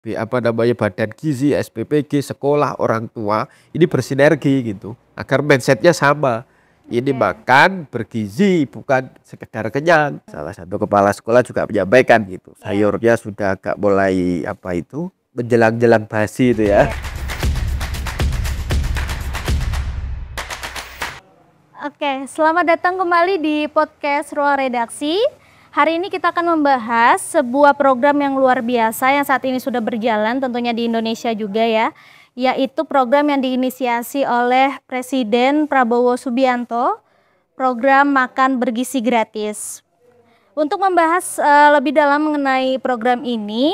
Badan gizi, SPPG, sekolah, orang tua ini bersinergi gitu agar mindsetnya sama. Ini Oke. makan bergizi bukan sekedar kenyang. Salah satu kepala sekolah juga menyampaikan gitu. Iya. Sayurnya sudah agak mulai menjelang-jelang basi itu ya. Iya. Oke, selamat datang kembali di podcast Ruang Redaksi. Hari ini kita akan membahas sebuah program yang luar biasa yang saat ini sudah berjalan tentunya di Indonesia juga ya, yaitu program yang diinisiasi oleh Presiden Prabowo Subianto, program Makan Bergizi Gratis. Untuk membahas lebih dalam mengenai program ini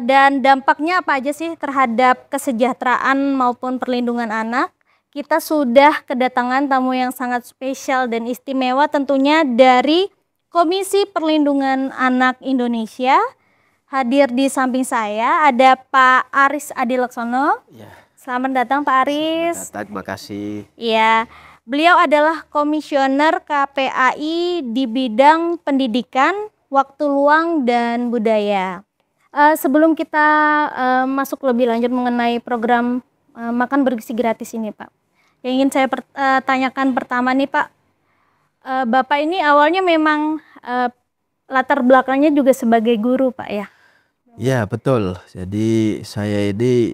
dan dampaknya apa aja sih terhadap kesejahteraan maupun perlindungan anak, kita sudah kedatangan tamu yang sangat spesial dan istimewa tentunya dari Komisi Perlindungan Anak Indonesia. Hadir di samping saya ada Pak Aris Adilaksono. Ya, Selamat datang Pak Aris. terima kasih. Ya, beliau adalah Komisioner KPAI di bidang pendidikan, waktu luang dan budaya. Sebelum kita masuk lebih lanjut mengenai program makan bergizi gratis ini Pak, yang ingin saya tanyakan pertama nih Pak, Bapak ini awalnya memang latar belakangnya juga sebagai guru Pak ya? Ya betul. Jadi saya ini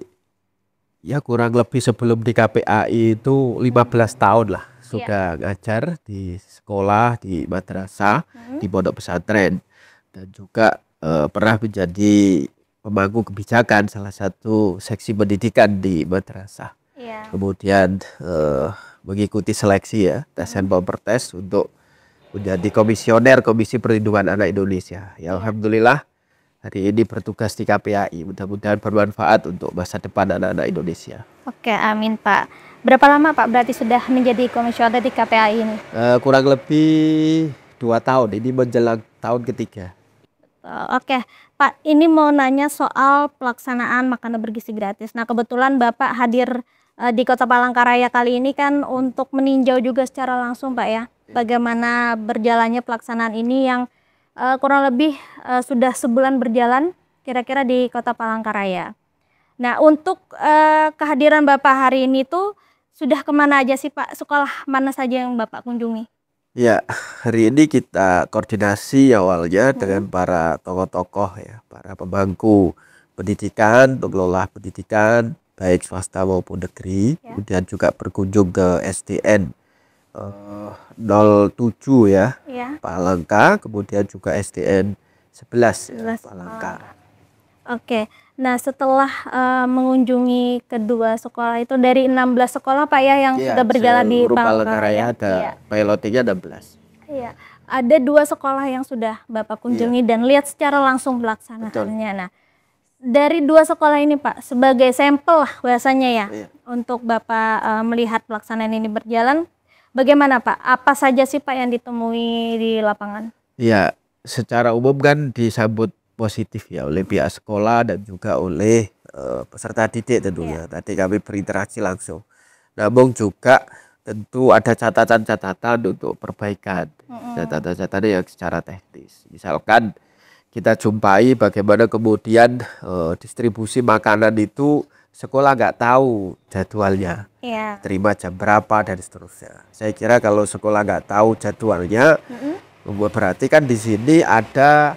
ya kurang lebih sebelum di KPAI itu 15 tahun lah sudah ngajar di sekolah, di madrasah, di pondok pesantren, dan juga pernah menjadi pemangku kebijakan salah satu seksi pendidikan di madrasah. Iya. Kemudian mengikuti seleksi ya, tes and proper test untuk menjadi komisioner Komisi Perlindungan Anak Indonesia. Ya alhamdulillah hari ini bertugas di KPAI, mudah-mudahan bermanfaat untuk masa depan anak-anak Indonesia. Oke, amin Pak. Berapa lama Pak berarti sudah menjadi komisioner di KPAI ini? Kurang lebih 2 tahun, ini menjelang tahun ketiga. Oke, Pak, ini mau nanya soal pelaksanaan makanan bergizi gratis. Nah, kebetulan Bapak hadir di Kota Palangkaraya kali ini kan untuk meninjau juga secara langsung, Pak ya, bagaimana berjalannya pelaksanaan ini yang kurang lebih sudah sebulan berjalan kira-kira di Kota Palangkaraya. Nah, untuk kehadiran Bapak hari ini tuh sudah kemana aja sih Pak? Sekolah mana saja yang Bapak kunjungi? Ya, hari ini kita koordinasi awalnya dengan para tokoh-tokoh ya, para pemangku pendidikan, pengelola pendidikan, baik swasta maupun negeri. Kemudian juga berkunjung ke SDN 07 ya, Palangka, kemudian juga SDN 11 ya, Palangka. Oke, nah setelah mengunjungi kedua sekolah itu dari 16 sekolah Pak ya yang sudah berjalan di Palangkaraya ada pilotingnya 16. Iya, ada 2 sekolah yang sudah Bapak kunjungi dan lihat secara langsung pelaksanaannya. Nah, dari 2 sekolah ini Pak, sebagai sampel lah bahasanya ya, untuk Bapak melihat pelaksanaan ini berjalan, bagaimana Pak? Apa saja sih Pak yang ditemui di lapangan? Iya, secara umum kan disambut positif ya oleh pihak sekolah dan juga oleh peserta didik tentunya. Tadi kami berinteraksi langsung. Namun juga tentu ada catatan-catatan untuk perbaikan. Catatan-catatan yang secara teknis. Misalkan kita jumpai bagaimana kemudian distribusi makanan itu sekolah nggak tahu jadwalnya. Terima jam berapa dan seterusnya. Saya kira kalau sekolah nggak tahu jadwalnya, berarti kan di sini ada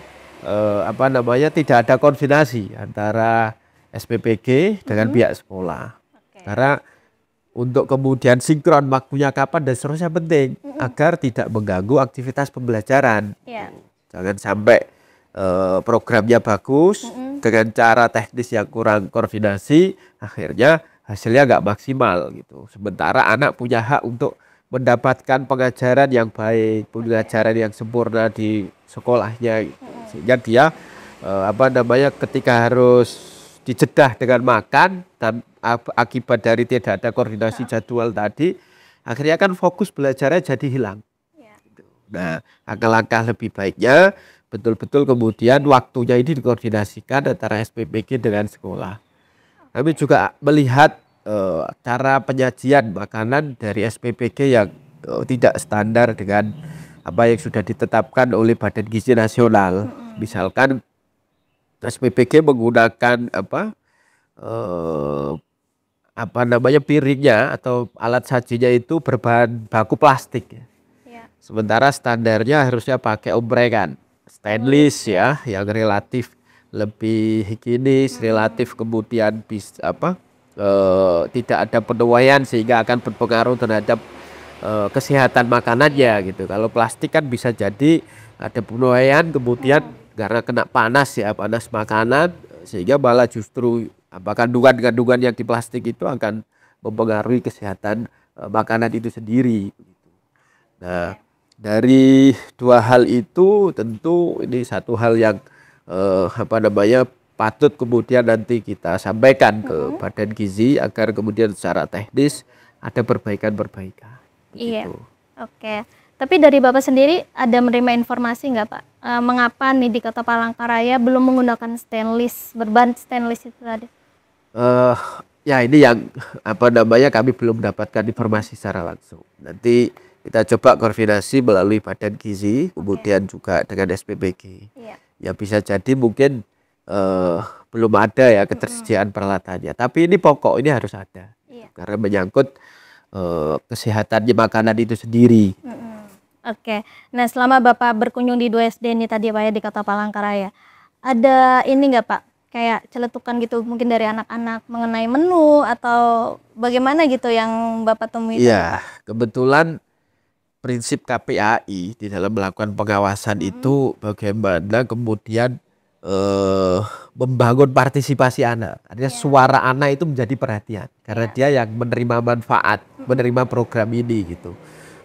tidak ada koordinasi antara SPPG dengan pihak sekolah. Karena untuk kemudian sinkron waktunya kapan dan seterusnya penting agar tidak mengganggu aktivitas pembelajaran. Jangan sampai programnya bagus dengan cara teknis yang kurang koordinasi, akhirnya hasilnya nggak maksimal gitu. Sementara anak punya hak untuk mendapatkan pengajaran yang baik, pengajaran yang sempurna di sekolahnya, sehingga dia ketika harus dijedah dengan makan dan akibat dari tidak ada koordinasi jadwal tadi, akhirnya kan fokus belajarnya jadi hilang. Nah, langkah-langkah lebih baiknya betul-betul kemudian waktunya ini dikoordinasikan antara SPPG dengan sekolah. Kami juga melihat cara penyajian makanan dari SPPG yang tidak standar dengan apa yang sudah ditetapkan oleh Badan Gizi Nasional. Misalkan SPBG menggunakan piringnya atau alat sajinya itu berbahan baku plastik ya. Sementara standarnya harusnya pakai ombrengan stainless ya, yang relatif lebih higienis, relatif kemudian tidak ada penuaian sehingga akan berpengaruh terhadap kesehatan makanannya gitu. Kalau plastik kan bisa jadi ada penuaian kemudian karena kena panas ya, panas makanan sehingga malah justru kandungan-kandungan yang di plastik itu akan mempengaruhi kesehatan makanan itu sendiri. Nah, dari dua hal itu tentu ini satu hal yang patut kemudian nanti kita sampaikan ke Badan Gizi agar kemudian secara teknis ada perbaikan-perbaikan. Iya. Oke. Tapi dari Bapak sendiri ada menerima informasi nggak Pak? Mengapa nih di Kota Palangkaraya belum menggunakan berbahan stainless itu tadi? Ya ini yang kami belum mendapatkan informasi secara langsung. Nanti kita coba koordinasi melalui Badan Gizi, kemudian juga dengan SPBG. Ya bisa jadi mungkin belum ada ya ketersediaan peralatannya. Tapi ini pokok, ini harus ada. Karena menyangkut kesehatan makanan itu sendiri. Oke. Nah selama Bapak berkunjung di 2 SD ini tadi Pak ya di Kota Palangkaraya, ada ini nggak Pak? Kayak celetukan gitu mungkin dari anak-anak mengenai menu atau bagaimana gitu yang Bapak temui? Iya, kebetulan prinsip KPAI di dalam melakukan pengawasan itu bagaimana kemudian membangun partisipasi anak. Artinya suara anak itu menjadi perhatian karena dia yang menerima manfaat, menerima program ini gitu.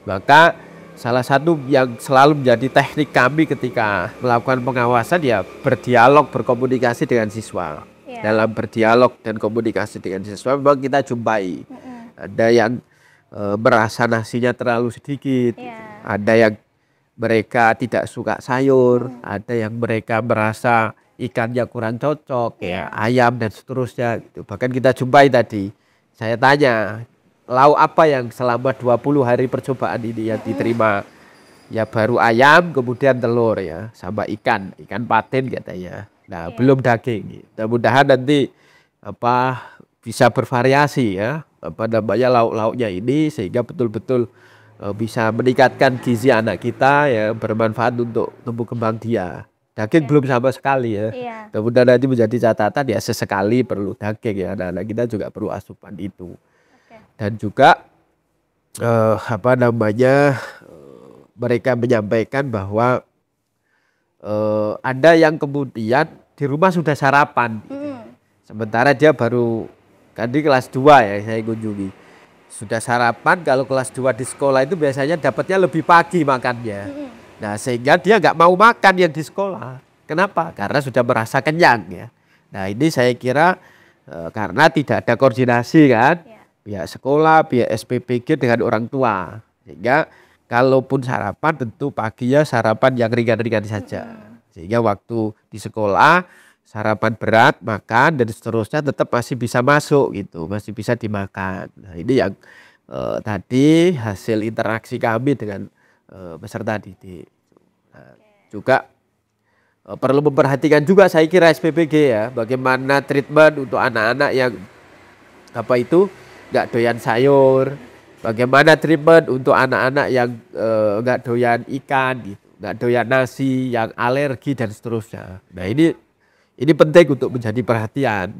Maka salah satu yang selalu menjadi teknik kami ketika melakukan pengawasan ya berdialog, berkomunikasi dengan siswa. Dalam berdialog dan komunikasi dengan siswa memang kita jumpai ada yang merasa nasinya terlalu sedikit, ada yang mereka tidak suka sayur, ada yang mereka merasa ikannya kurang cocok, ya ayam dan seterusnya. Bahkan kita jumpai tadi, saya tanya, lauk apa yang selama 20 hari percobaan ini yang diterima? Ya baru ayam, kemudian telur ya, sama ikan patin katanya. Nah belum daging. Mudah-mudahan nanti bisa bervariasi ya, lauk-lauknya ini sehingga betul-betul bisa meningkatkan gizi anak kita ya, bermanfaat untuk tumbuh kembang dia. Daging belum sama sekali ya. Kemudian nanti menjadi catatan ya sesekali perlu daging ya. Anak-anak kita juga perlu asupan itu. Dan juga mereka menyampaikan bahwa ada yang kemudian di rumah sudah sarapan. Sementara dia baru kan di kelas 2 ya saya kunjungi. Sudah sarapan, kalau kelas 2 di sekolah itu biasanya dapatnya lebih pagi makannya. Nah sehingga dia nggak mau makan yang di sekolah. Kenapa? Karena sudah merasa kenyang ya. Nah ini saya kira karena tidak ada koordinasi kan. Pihak sekolah, pihak SPBG dengan orang tua. Sehingga kalaupun sarapan tentu paginya sarapan yang ringan-ringan saja. Sehingga waktu di sekolah sarapan berat, makan dan seterusnya tetap masih bisa masuk gitu, masih bisa dimakan. Nah ini yang tadi hasil interaksi kami dengan peserta didik. Nah, juga perlu memperhatikan juga saya kira SPBG ya, bagaimana treatment untuk anak-anak yang nggak doyan sayur, bagaimana treatment untuk anak-anak yang nggak doyan ikan, gitu, nggak doyan nasi, yang alergi dan seterusnya. Nah ini penting untuk menjadi perhatian.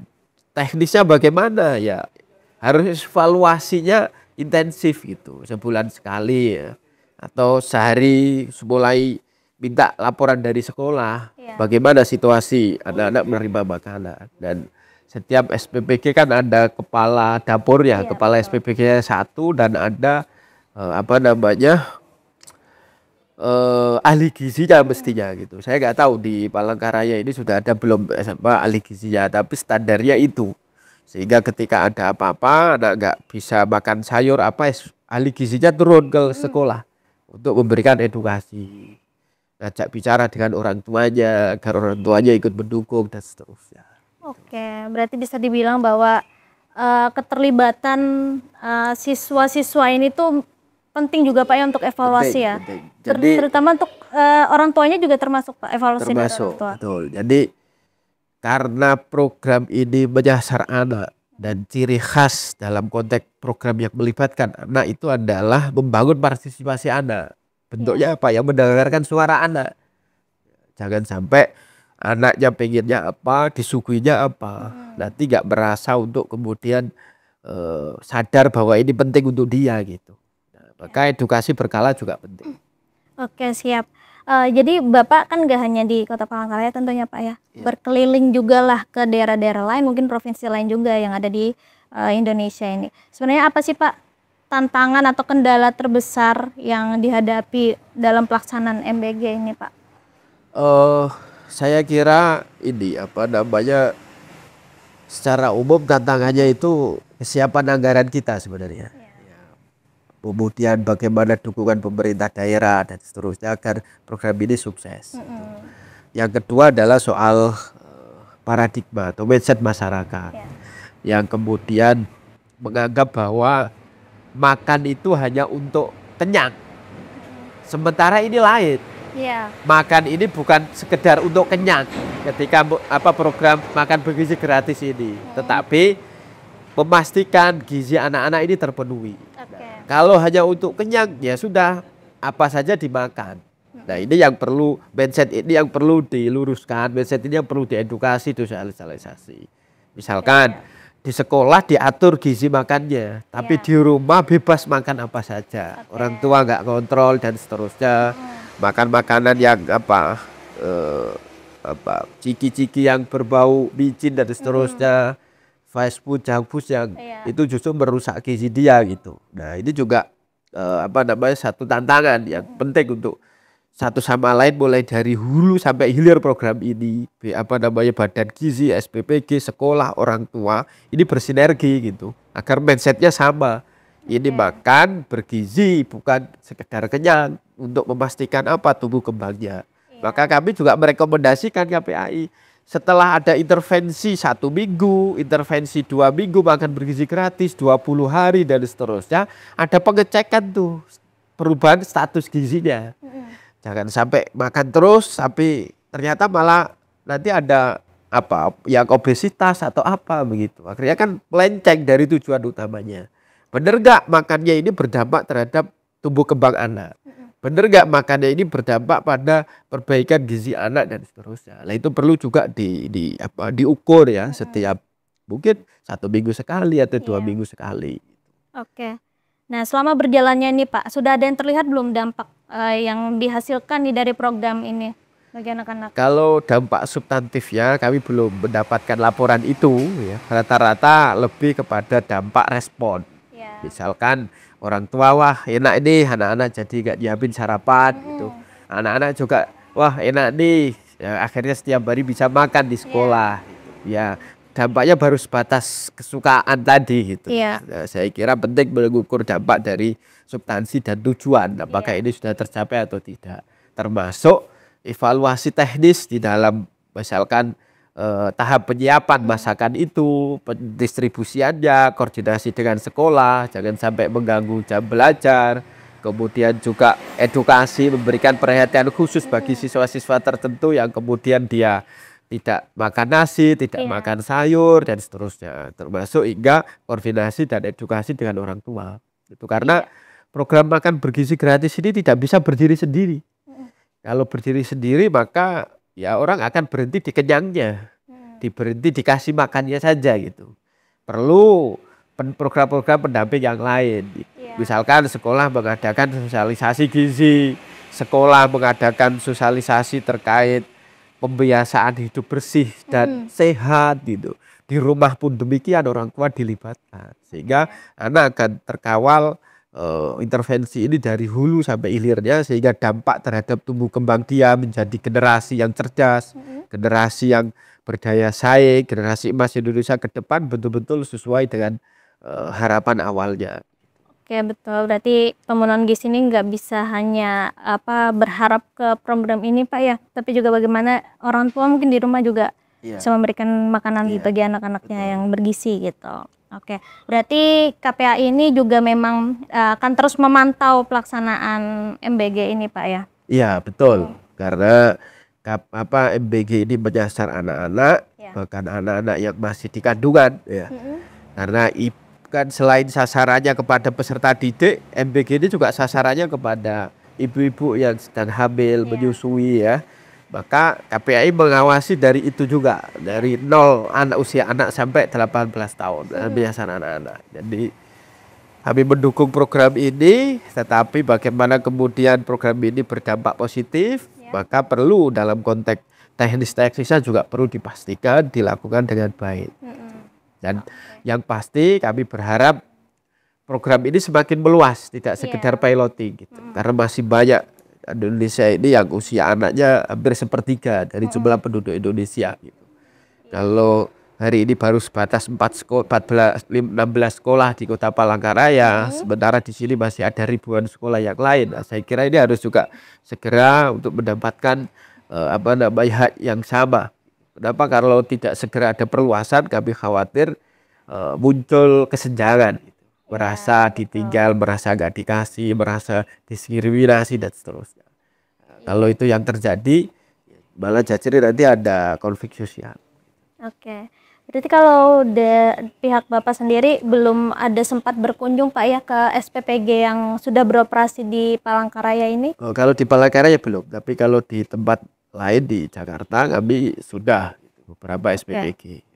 Teknisnya bagaimana ya? Harus evaluasinya intensif gitu, sebulan sekali ya. Atau sehari mulai minta laporan dari sekolah. Bagaimana situasi anak-anak menerima makanan. Dan setiap SPBG kan ada kepala dapurnya, kepala SPBG-nya 1 dan ada ahli gizinya mestinya gitu. Saya nggak tahu di Palangkaraya ini sudah ada belum ahli gizinya, tapi standarnya itu. Sehingga ketika ada apa-apa, anak nggak bisa makan sayur ahli gizinya turun ke sekolah untuk memberikan edukasi, ngajak bicara dengan orang tuanya agar orang tuanya ikut mendukung dan seterusnya. Oke, berarti bisa dibilang bahwa keterlibatan siswa-siswa ini tuh penting juga Pak ya untuk evaluasi penting. Jadi terutama untuk orang tuanya juga termasuk Pak, evaluasi termasuk, dari orang tua. Betul. Jadi karena program ini menyasar anak dan ciri khas dalam konteks program yang melibatkan anak itu adalah membangun partisipasi anak. Bentuknya apa? Yang mendengarkan suara anak. Jangan sampai anaknya pengennya apa, disuguhinya apa. Nanti nggak merasa untuk kemudian sadar bahwa ini penting untuk dia gitu. Nah, maka edukasi berkala juga penting. Oke, siap. Jadi Bapak kan gak hanya di Kota Palangkaraya tentunya Pak ya, berkeliling juga lah ke daerah-daerah lain, mungkin provinsi lain juga yang ada di Indonesia ini. Sebenarnya apa sih Pak tantangan atau kendala terbesar yang dihadapi dalam pelaksanaan MBG ini Pak? Saya kira ini apa namanya, secara umum tantangannya itu kesiapan anggaran kita sebenarnya. Kemudian bagaimana dukungan pemerintah daerah dan seterusnya agar program ini sukses. Yang kedua adalah soal paradigma atau mindset masyarakat yang kemudian menganggap bahwa makan itu hanya untuk kenyang. Sementara ini lain. Makan ini bukan sekedar untuk kenyang ketika program makan bergizi gratis ini, tetapi memastikan gizi anak-anak ini terpenuhi. Kalau hanya untuk kenyang ya sudah apa saja dimakan. Nah ini yang perlu, mindset ini yang perlu diluruskan, mindset ini yang perlu diedukasi, disosialisasi. Misalkan di sekolah diatur gizi makannya, tapi di rumah bebas makan apa saja. Orang tua nggak kontrol dan seterusnya. Makan makanan yang ciki-ciki yang berbau micin dan seterusnya. Fast food, junk food yang itu justru merusak gizi dia gitu. Nah ini juga satu tantangan yang penting untuk satu sama lain mulai dari hulu sampai hilir program ini. Badan gizi, SPPG, sekolah, orang tua ini bersinergi gitu agar mindsetnya sama. Ini makan bergizi bukan sekedar kenyang, untuk memastikan tubuh kembangnya. Maka kami juga merekomendasikan KPAI setelah ada intervensi 1 minggu, intervensi 2 minggu makan bergizi gratis, 20 hari dan seterusnya, ada pengecekan tuh perubahan status gizinya. Jangan sampai makan terus tapi ternyata malah nanti ada yang obesitas atau begitu. Akhirnya kan melenceng dari tujuan utamanya. Benar nggak makannya ini berdampak terhadap tumbuh kembang anak? Benar nggak makannya ini berdampak pada perbaikan gizi anak dan seterusnya. Nah itu perlu juga diukur ya setiap mungkin 1 minggu sekali atau 2 minggu sekali. Oke. Nah selama berjalannya ini Pak, sudah ada yang terlihat belum dampak yang dihasilkan dari program ini bagi anak-anak? Kalau dampak substantifnya kami belum mendapatkan laporan itu ya. Rata-rata lebih kepada dampak respon. Misalkan orang tua wah enak nih anak-anak jadi gak nyiapin sarapan gitu. Anak-anak juga wah enak nih ya, akhirnya setiap hari bisa makan di sekolah. Ya dampaknya baru sebatas kesukaan tadi gitu. Nah, saya kira penting mengukur dampak dari substansi dan tujuan. Apakah ini sudah tercapai atau tidak. Termasuk evaluasi teknis di dalam misalkan tahap penyiapan masakan itu, pendistribusiannya, koordinasi dengan sekolah, jangan sampai mengganggu jam belajar. Kemudian juga edukasi, memberikan perhatian khusus bagi siswa-siswa tertentu yang kemudian dia tidak makan nasi, tidak makan sayur dan seterusnya. Termasuk hingga koordinasi dan edukasi dengan orang tua. Itu karena program makan bergizi gratis ini tidak bisa berdiri sendiri. Kalau berdiri sendiri maka ya orang akan berhenti di kenyangnya, berhenti dikasih makannya saja gitu. Perlu program-program pendamping yang lain. Misalkan sekolah mengadakan sosialisasi gizi, sekolah mengadakan sosialisasi terkait pembiasaan hidup bersih dan sehat gitu. Di rumah pun demikian orang tua dilibatkan sehingga anak akan terkawal intervensi ini dari hulu sampai hilirnya sehingga dampak terhadap tumbuh kembang dia menjadi generasi yang cerdas, generasi yang berdaya saing, generasi emas Indonesia ke depan betul-betul sesuai dengan harapan awalnya. Oke betul, berarti pemenuhan gizi ini nggak bisa hanya berharap ke program ini Pak ya, tapi juga bagaimana orang tua mungkin di rumah juga bisa memberikan makanan bagi anak-anaknya yang bergizi gitu. Oke, berarti KPAI ini juga memang akan terus memantau pelaksanaan MBG ini Pak ya? Iya betul, karena MBG ini menyasar anak-anak bahkan anak-anak yang masih di kandungan ya. Karena kan selain sasarannya kepada peserta didik, MBG ini juga sasarannya kepada ibu-ibu yang sedang hamil, menyusui ya. Maka KPAI mengawasi dari itu juga, dari usia anak sampai 18 tahun, biasa anak-anak. Jadi kami mendukung program ini, tetapi bagaimana kemudian program ini berdampak positif, maka perlu dalam konteks teknisnya juga perlu dipastikan dilakukan dengan baik. Dan yang pasti kami berharap program ini semakin meluas, tidak sekedar piloting gitu. Karena masih banyak Indonesia ini yang usia anaknya hampir sepertiga dari jumlah penduduk Indonesia gitu. Kalau hari ini baru sebatas 16 sekolah di Kota Palangkaraya, sementara di sini masih ada ribuan sekolah yang lain. Nah, saya kira ini harus juga segera untuk mendapatkan hak yang sama. Kenapa kalau tidak segera ada perluasan, kami khawatir muncul kesenjangan. Merasa ditinggal, merasa gak dikasih, merasa diskriminasi dan seterusnya. Kalau itu yang terjadi, malah jadi nanti ada konflik sosial. Oke, berarti kalau pihak Bapak sendiri belum ada sempat berkunjung Pak ya ke SPPG yang sudah beroperasi di Palangkaraya ini? Kalau di Palangkaraya belum, tapi kalau di tempat lain di Jakarta kami sudah beberapa SPPG.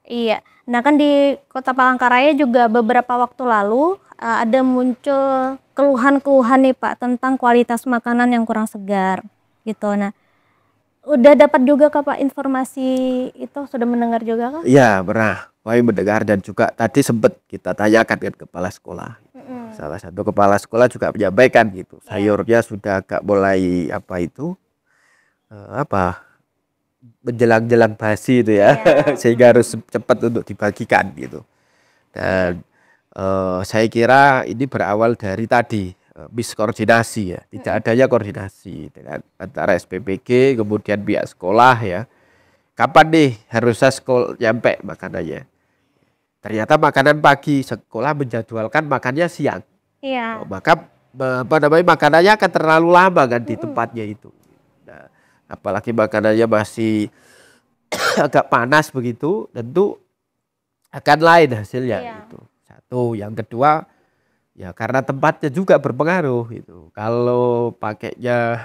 Iya, nah kan di Kota Palangkaraya juga beberapa waktu lalu ada muncul keluhan-keluhan nih Pak tentang kualitas makanan yang kurang segar gitu. Nah, udah dapat juga Kak Pak informasi itu, sudah mendengar juga Kak? Iya, pernah. Kami mendengar dan juga tadi sempat kita tanyakan ke kepala sekolah. Salah satu kepala sekolah juga menyampaikan gitu. Sayurnya sudah agak mulai menjelang-jelang basi itu ya, sehingga harus cepat untuk dibagikan gitu. Dan saya kira ini berawal dari tadi miskoordinasi ya, tidak adanya koordinasi dengan antara SPPG kemudian pihak sekolah ya. Kapan nih harusnya sekolah nyampe makanannya? Ternyata makanan pagi, sekolah menjadwalkan makannya siang. Iya. Maka makanannya akan terlalu lama kan di tempatnya itu. Nah, apalagi makanannya masih agak panas begitu, tentu akan lain hasilnya gitu. Satu, yang kedua ya karena tempatnya juga berpengaruh gitu. Kalau pakainya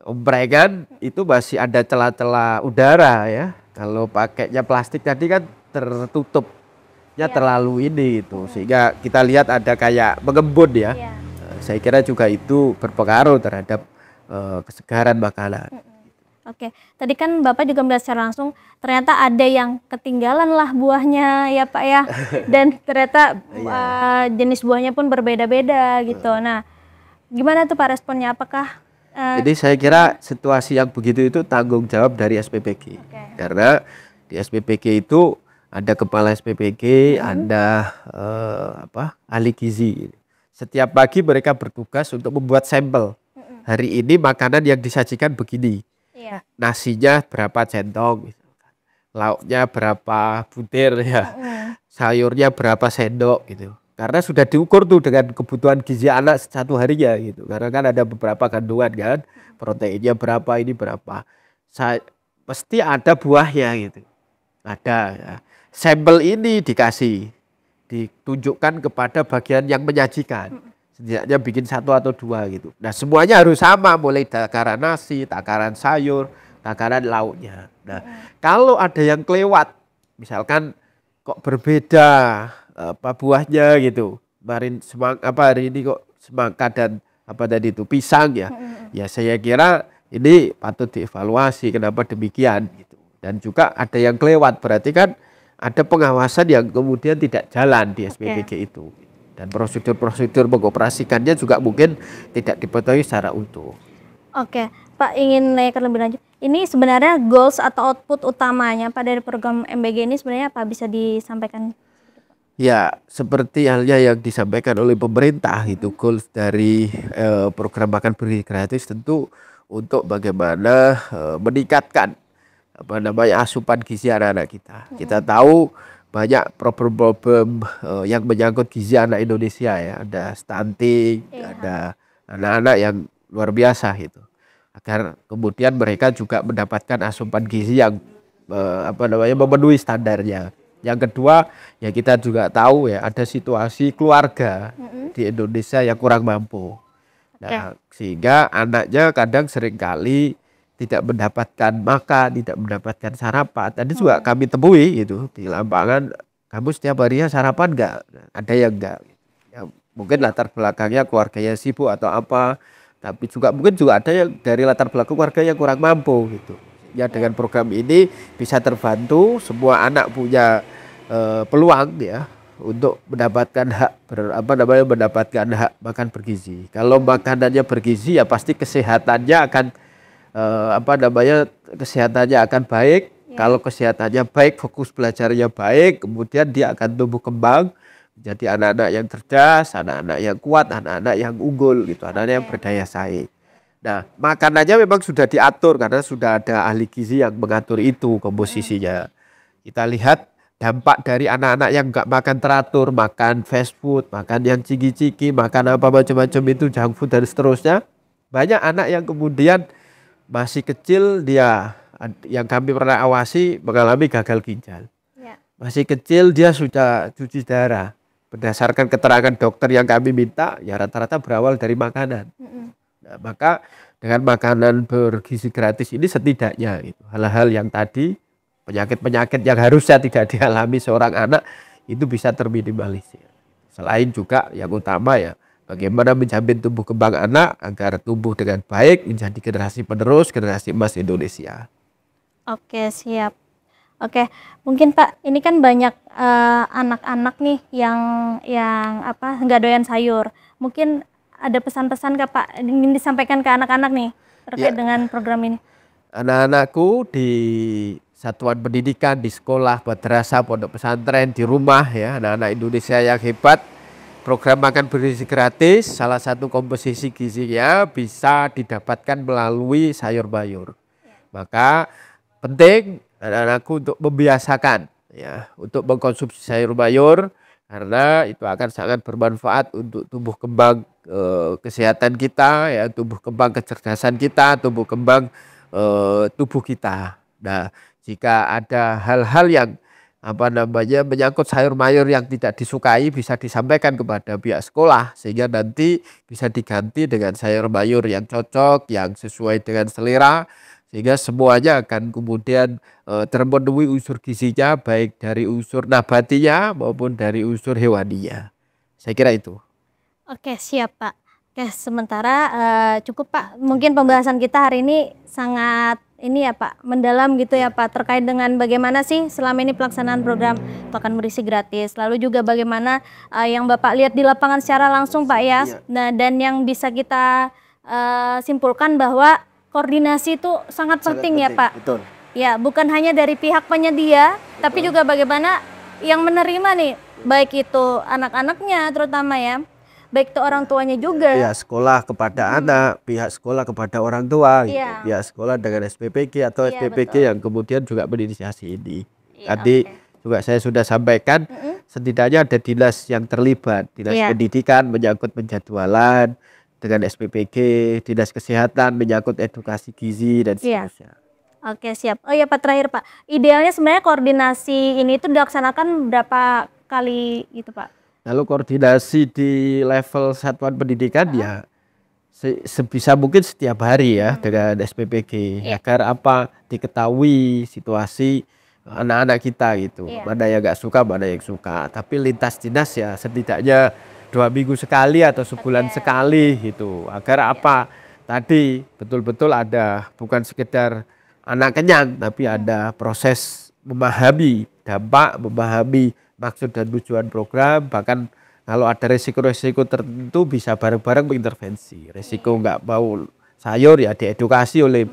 omprengan itu masih ada celah-celah udara ya. Kalau pakainya plastik tadi kan tertutupnya terlalu ini gitu. Sehingga kita lihat ada kayak mengembun ya. Saya kira juga itu berpengaruh terhadap kesegaran makanan. Oke, tadi kan Bapak juga melihat secara langsung ternyata ada yang ketinggalan lah buahnya ya Pak ya, dan ternyata jenis buahnya pun berbeda-beda gitu. Nah, gimana tuh Pak responnya? Apakah jadi saya kira situasi yang begitu itu tanggung jawab dari SPPG. Karena di SPPG itu ada kepala SPPG, ada ahli gizi. Setiap pagi mereka bertugas untuk membuat sampel. Hari ini makanan yang disajikan begini. Nasinya berapa centong, lauknya berapa butir ya, sayurnya berapa sendok gitu. Karena sudah diukur tuh dengan kebutuhan gizi anak satu harinya gitu. Karena kan ada beberapa kandungan kan, proteinnya berapa, ini berapa. Pasti ada buahnya gitu. Ada ya. Sampel ini ditunjukkan kepada bagian yang menyajikan. Setidaknya bikin 1 atau 2 gitu. Nah semuanya harus sama, mulai takaran nasi, takaran sayur, takaran lauknya. Nah kalau ada yang kelewat, misalkan kok berbeda buahnya gitu. Hari ini kok semangka dan pisang ya. Ya saya kira ini patut dievaluasi kenapa demikian gitu. Dan juga ada yang kelewat, berarti kan ada pengawasan yang kemudian tidak jalan di SPPG itu. Dan prosedur-prosedur mengoperasikannya juga mungkin tidak dipatuhi secara utuh. Oke, Pak ingin naikkan lebih lanjut. Ini sebenarnya goals atau output utamanya Pak dari program MBG ini sebenarnya apa, bisa disampaikan? Ya, seperti halnya yang disampaikan oleh pemerintah itu, goals dari program makan bergizi gratis tentu untuk bagaimana meningkatkan asupan gizi anak-anak kita. Kita tahu banyak problem-problem yang menyangkut gizi anak Indonesia ya, ada stunting, ada anak-anak yang luar biasa gitu. Agar kemudian mereka juga mendapatkan asupan gizi yang memenuhi standarnya. Yang kedua, ya kita juga tahu ya ada situasi keluarga di Indonesia yang kurang mampu. Nah, sehingga anaknya kadang seringkali tidak mendapatkan makan, tidak mendapatkan sarapan. Tadi juga kami temui gitu di lapangan, kamu setiap harinya sarapan enggak? Ada yang enggak. Ya, mungkin latar belakangnya keluarganya sibuk atau apa, tapi juga mungkin juga ada yang dari latar belakang keluarga yang kurang mampu gitu. Ya dengan program ini bisa terbantu, semua anak punya peluang ya untuk mendapatkan mendapatkan hak makan bergizi. Kalau makanannya bergizi ya pasti kesehatannya akan kesehatannya akan baik. Kalau kesehatannya baik, fokus belajarnya baik, kemudian dia akan tumbuh kembang jadi anak-anak yang cerdas, anak-anak yang kuat, anak-anak yang unggul gitu, anak-anak yang berdaya saing. Nah, makanannya memang sudah diatur karena sudah ada ahli gizi yang mengatur itu komposisinya. Kita lihat dampak dari anak-anak yang nggak makan teratur, makan fast food, makan yang ciki-ciki, makan apa macam-macam itu, junk food dan seterusnya. Banyak anak yang kemudian masih kecil dia yang kami pernah awasi mengalami gagal ginjal. Masih kecil dia sudah cuci darah. Berdasarkan keterangan dokter yang kami minta, ya rata-rata berawal dari makanan. Nah, maka dengan makanan bergizi gratis ini setidaknya gitu, hal-hal yang tadi penyakit-penyakit yang harusnya tidak dialami seorang anak itu bisa terminimalisir. Selain juga yang utama ya bagaimana menjamin tumbuh kembang anak agar tumbuh dengan baik menjadi generasi penerus, generasi emas Indonesia. Oke, siap. Oke, mungkin Pak, ini kan banyak anak-anak nih yang nggak doyan sayur. Mungkin ada pesan-pesan nggak Pak ingin disampaikan ke anak-anak nih terkait dengan program ini? Anak-anakku di satuan pendidikan, di sekolah, madrasah, pondok pesantren, di rumah ya, anak-anak Indonesia yang hebat. Program makan bergizi gratis, salah satu komposisi gizinya bisa didapatkan melalui sayur mayur. Maka penting anak-anakku untuk membiasakan ya, untuk mengkonsumsi sayur mayur karena itu akan sangat bermanfaat untuk tumbuh kembang kesehatan kita ya, tumbuh kembang kecerdasan kita, tumbuh kembang tubuh kita. Nah, jika ada hal-hal yang menyangkut sayur mayur yang tidak disukai bisa disampaikan kepada pihak sekolah sehingga nanti bisa diganti dengan sayur mayur yang cocok, yang sesuai dengan selera sehingga semuanya akan kemudian terpenuhi unsur gizinya baik dari unsur nabatinya maupun dari unsur hewaninya. Saya kira itu. Oke, siap Pak. Oke, sementara cukup Pak. Mungkin pembahasan kita hari ini sangat ini ya Pak, mendalam gitu ya Pak, terkait dengan bagaimana sih selama ini pelaksanaan program makan bergizi gratis. Lalu juga bagaimana yang Bapak lihat di lapangan secara langsung Pak ya. Nah, dan yang bisa kita simpulkan bahwa koordinasi itu sangat penting ya Pak. Betul. Ya, bukan hanya dari pihak penyedia, tapi juga bagaimana yang menerima nih, baik itu anak-anaknya terutama ya, baik itu orang tuanya juga. Pihak sekolah kepada anak, pihak sekolah kepada orang tua, gitu. Pihak sekolah dengan SPPG atau SPPG yang kemudian juga berinisiasi ini. Tadi juga saya sudah sampaikan, setidaknya ada dinas yang terlibat, dinas pendidikan menyangkut penjadwalan, dengan SPPG, dinas kesehatan menyangkut edukasi gizi dan seterusnya. Oke, siap. Oh ya Pak, terakhir Pak, idealnya sebenarnya koordinasi ini itu dilaksanakan berapa kali gitu Pak? Lalu koordinasi di level satuan pendidikan ya sebisa mungkin setiap hari ya dengan SPPG agar diketahui situasi anak-anak kita gitu, mana yang nggak suka, mana yang suka. Tapi lintas dinas ya setidaknya 2 minggu sekali atau sebulan sekali gitu, agar tadi betul-betul ada bukan sekedar anak kenyang tapi ada proses memahami dampak, memahami maksud dan tujuan program, bahkan kalau ada resiko-resiko tertentu bisa bareng-bareng mengintervensi. Resiko nggak mau sayur ya diedukasi oleh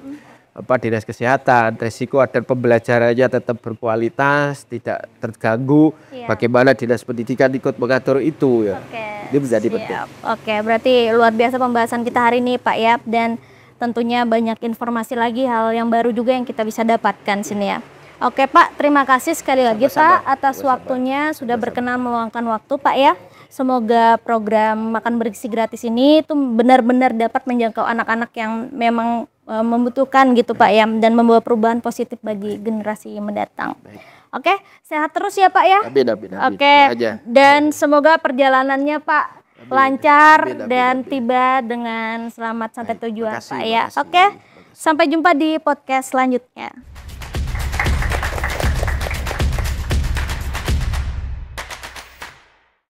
dinas kesehatan, resiko ada pembelajarannya tetap berkualitas, tidak terganggu, bagaimana dinas pendidikan ikut mengatur itu ya. Ini menjadi penting. Oke, berarti luar biasa pembahasan kita hari ini Pak Yap, dan tentunya banyak informasi lagi, hal yang baru juga yang kita bisa dapatkan sini ya. Oke Pak, terima kasih sekali lagi Pak atas waktunya, sudah berkenan meluangkan waktu Pak ya. Semoga program makan bergizi gratis ini itu benar-benar dapat menjangkau anak-anak yang memang membutuhkan gitu Pak ya, dan membawa perubahan positif bagi generasi mendatang. Oke, sehat terus ya Pak ya. Amin. Oke, dan semoga perjalanannya Pak lancar dan tiba dengan selamat sampai tujuan Pak ya. Oke, sampai jumpa di podcast selanjutnya.